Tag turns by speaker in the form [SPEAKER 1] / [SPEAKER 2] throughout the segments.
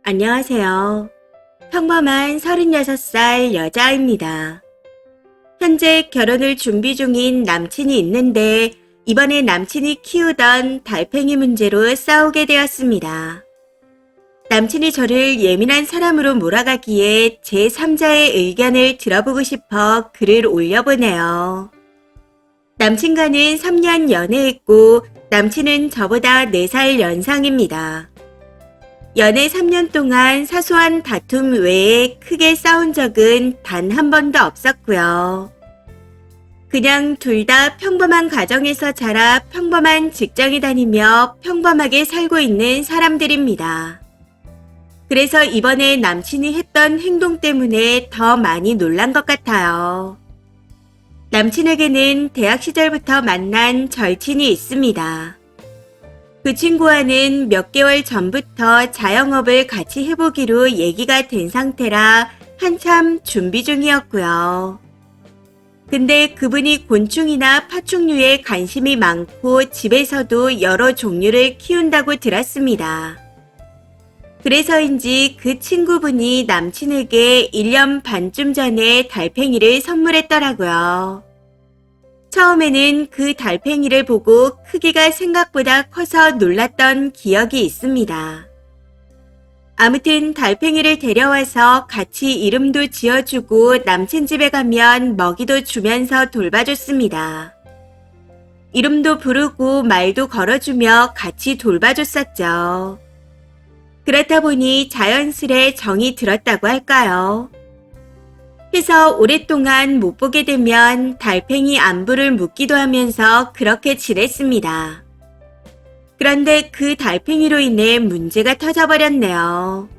[SPEAKER 1] 안녕하세요. 평범한 36살 여자입니다. 현재 결혼을 준비 중인 남친이 있는데 이번에 남친이 키우던 달팽이 문제로 싸우게 되었습니다. 남친이 저를 예민한 사람으로 몰아가기에 제3자의 의견을 들어보고 싶어 글을 올려보네요. 남친과는 3년 연애했고 남친은 저보다 4살 연상입니다. 연애 3년 동안 사소한 다툼 외에 크게 싸운 적은 단 한 번도 없었고요. 그냥 둘 다 평범한 가정에서 자라 평범한 직장에 다니며 평범하게 살고 있는 사람들입니다. 그래서 이번에 남친이 했던 행동 때문에 더 많이 놀란 것 같아요. 남친에게는 대학 시절부터 만난 절친이 있습니다. 그 친구와는 몇 개월 전부터 자영업을 같이 해보기로 얘기가 된 상태라 한참 준비 중이었고요. 근데 그분이 곤충이나 파충류에 관심이 많고 집에서도 여러 종류를 키운다고 들었습니다. 그래서인지 그 친구분이 남친에게 1년 반쯤 전에 달팽이를 선물했더라고요. 처음에는 그 달팽이를 보고 크기가 생각보다 커서 놀랐던 기억이 있습니다. 아무튼 달팽이를 데려와서 같이 이름도 지어주고 남친 집에 가면 먹이도 주면서 돌봐줬습니다. 이름도 부르고 말도 걸어주며 같이 돌봐줬었죠. 그렇다 보니 자연스레 정이 들었다고 할까요? 해서 오랫동안 못 보게 되면 달팽이 안부를 묻기도 하면서 그렇게 지냈습니다. 그런데 그 달팽이로 인해 문제가 터져버렸네요.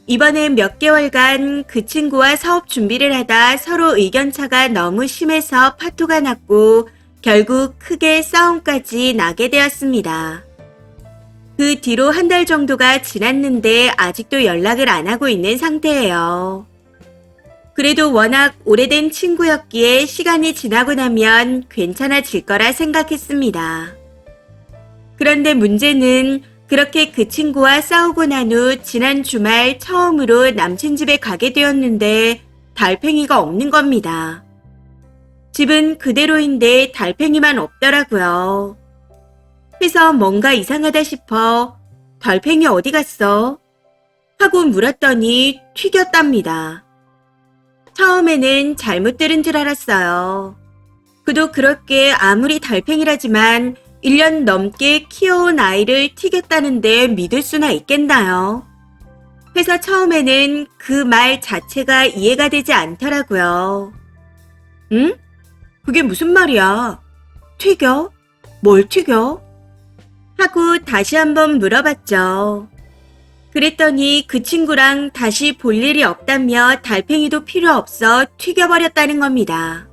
[SPEAKER 1] 이번에 몇 개월간 그 친구와 사업 준비를 하다 서로 의견차가 너무 심해서 파토가 났고 결국 크게 싸움까지 나게 되었습니다. 그 뒤로 한 달 정도가 지났는데 아직도 연락을 안 하고 있는 상태예요. 그래도 워낙 오래된 친구였기에 시간이 지나고 나면 괜찮아질 거라 생각했습니다. 그런데 문제는 그렇게 그 친구와 싸우고 난 후 지난 주말 처음으로 남친 집에 가게 되었는데 달팽이가 없는 겁니다. 집은 그대로인데 달팽이만 없더라고요. 그래서 뭔가 이상하다 싶어 달팽이 어디 갔어? 하고 물었더니 튀겼답니다. 처음에는 잘못 들은 줄 알았어요. 그도 그렇게 아무리 달팽이라지만 1년 넘게 키워온 아이를 튀겼다는데 믿을 수나 있겠나요? 그래서 처음에는 그 말 자체가 이해가 되지 않더라고요. 응? 그게 무슨 말이야? 튀겨? 뭘 튀겨? 하고 다시 한번 물어봤죠. 그랬더니 그 친구랑 다시 볼 일이 없다며 달팽이도 필요 없어 튀겨버렸다는 겁니다.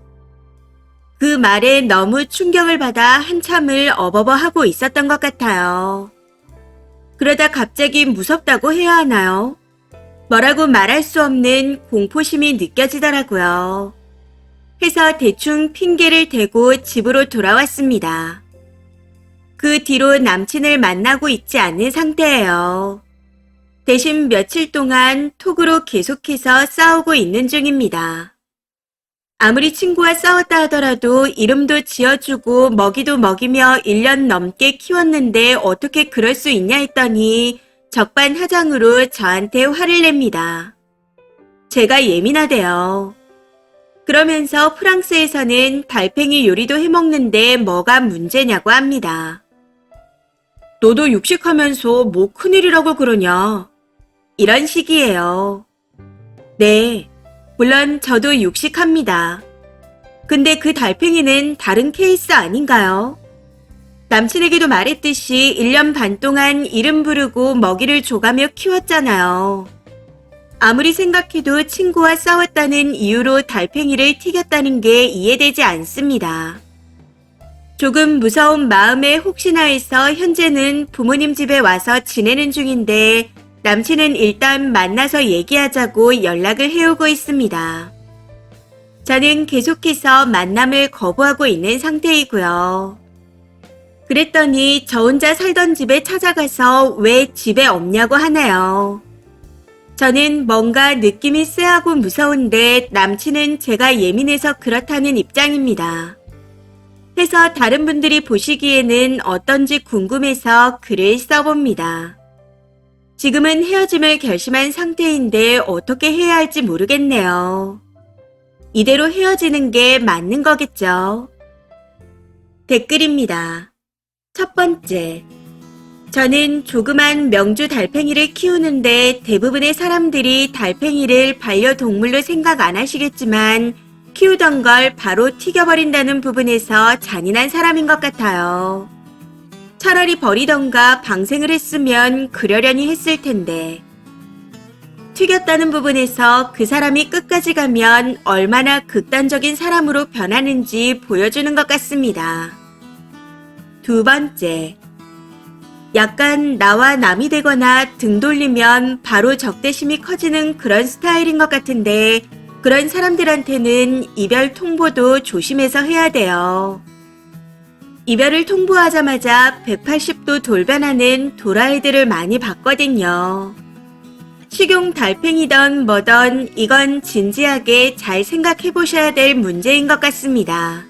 [SPEAKER 1] 그 말에 너무 충격을 받아 한참을 어버버하고 있었던 것 같아요. 그러다 갑자기 무섭다고 해야 하나요? 뭐라고 말할 수 없는 공포심이 느껴지더라고요. 해서 대충 핑계를 대고 집으로 돌아왔습니다. 그 뒤로 남친을 만나고 있지 않은 상태예요. 대신 며칠 동안 톡으로 계속해서 싸우고 있는 중입니다. 아무리 친구와 싸웠다 하더라도 이름도 지어주고 먹이도 먹이며 1년 넘게 키웠는데 어떻게 그럴 수 있냐 했더니 적반하장으로 저한테 화를 냅니다. 제가 예민하대요. 그러면서 프랑스에서는 달팽이 요리도 해먹는데 뭐가 문제냐고 합니다. 너도 육식하면서 뭐 큰일이라고 그러냐? 이런 식이에요. 네, 물론 저도 육식합니다. 근데 그 달팽이는 다른 케이스 아닌가요? 남친에게도 말했듯이 1년 반 동안 이름 부르고 먹이를 줘가며 키웠잖아요. 아무리 생각해도 친구와 싸웠다는 이유로 달팽이를 튀겼다는 게 이해되지 않습니다. 조금 무서운 마음에 혹시나 해서 현재는 부모님 집에 와서 지내는 중인데 남친은 일단 만나서 얘기하자고 연락을 해오고 있습니다. 저는 계속해서 만남을 거부하고 있는 상태이고요. 그랬더니 저 혼자 살던 집에 찾아가서 왜 집에 없냐고 하네요. 저는 뭔가 느낌이 쎄하고 무서운데 남친은 제가 예민해서 그렇다는 입장입니다. 해서 다른 분들이 보시기에는 어떤지 궁금해서 글을 써봅니다. 지금은 헤어짐을 결심한 상태인데 어떻게 해야 할지 모르겠네요. 이대로 헤어지는 게 맞는 거겠죠? 댓글입니다. 첫 번째. 저는 조그만 명주 달팽이를 키우는데 대부분의 사람들이 달팽이를 반려동물로 생각 안 하시겠지만 키우던 걸 바로 튀겨버린다는 부분에서 잔인한 사람인 것 같아요. 차라리 버리던가 방생을 했으면 그러려니 했을 텐데. 튀겼다는 부분에서 그 사람이 끝까지 가면 얼마나 극단적인 사람으로 변하는지 보여주는 것 같습니다. 두 번째. 약간 나와 남이 되거나 등 돌리면 바로 적대심이 커지는 그런 스타일인 것 같은데 그런 사람들한테는 이별 통보도 조심해서 해야 돼요. 이별을 통보하자마자 180도 돌변하는 도라이들을 많이 봤거든요. 식용 달팽이든 뭐든 이건 진지하게 잘 생각해 보셔야 될 문제인 것 같습니다.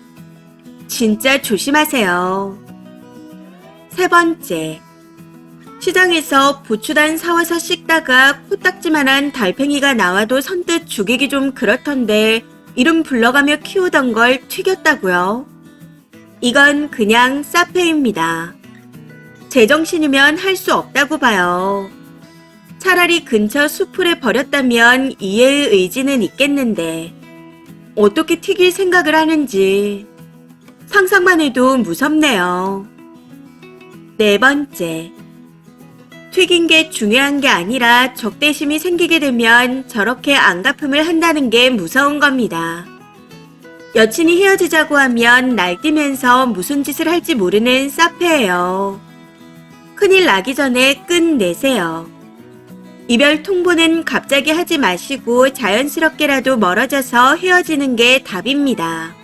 [SPEAKER 1] 진짜 조심하세요. 세 번째. 시장에서 부추단 사와서 씻다가 코딱지만한 달팽이가 나와도 선뜻 죽이기 좀 그렇던데 이름 불러가며 키우던 걸 튀겼다고요? 이건 그냥 사페입니다. 제정신이면 할 수 없다고 봐요. 차라리 근처 수풀에 버렸다면 이해의 의지는 있겠는데 어떻게 튀길 생각을 하는지 상상만 해도 무섭네요. 네 번째. 튀긴 게 중요한 게 아니라 적대심이 생기게 되면 저렇게 안갚음을 한다는 게 무서운 겁니다. 여친이 헤어지자고 하면 날뛰면서 무슨 짓을 할지 모르는 사페예요. 큰일 나기 전에 끝내세요. 이별 통보는 갑자기 하지 마시고 자연스럽게라도 멀어져서 헤어지는 게 답입니다.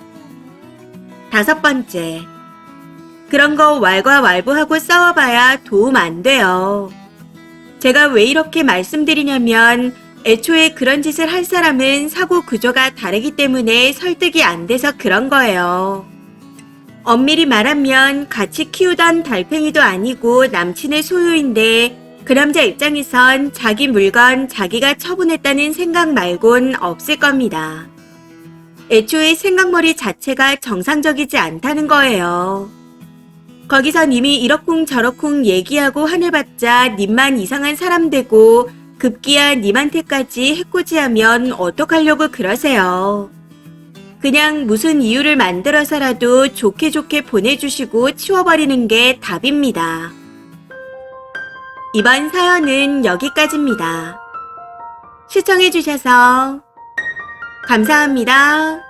[SPEAKER 1] 다섯 번째. 그런 거 왈가왈부하고 싸워봐야 도움 안 돼요. 제가 왜 이렇게 말씀드리냐면 애초에 그런 짓을 할 사람은 사고 구조가 다르기 때문에 설득이 안 돼서 그런 거예요. 엄밀히 말하면 같이 키우던 달팽이도 아니고 남친의 소유인데 그 남자 입장에선 자기 물건 자기가 처분했다는 생각 말곤 없을 겁니다. 애초에 생각머리 자체가 정상적이지 않다는 거예요. 거기선 이미 이러쿵저러쿵 얘기하고 하늘받자 님만 이상한 사람 되고 급기야 님한테까지 해코지하면 어떡하려고 그러세요. 그냥 무슨 이유를 만들어서라도 좋게 좋게 보내주시고 치워버리는 게 답입니다. 이번 사연은 여기까지입니다. 시청해주셔서 감사합니다.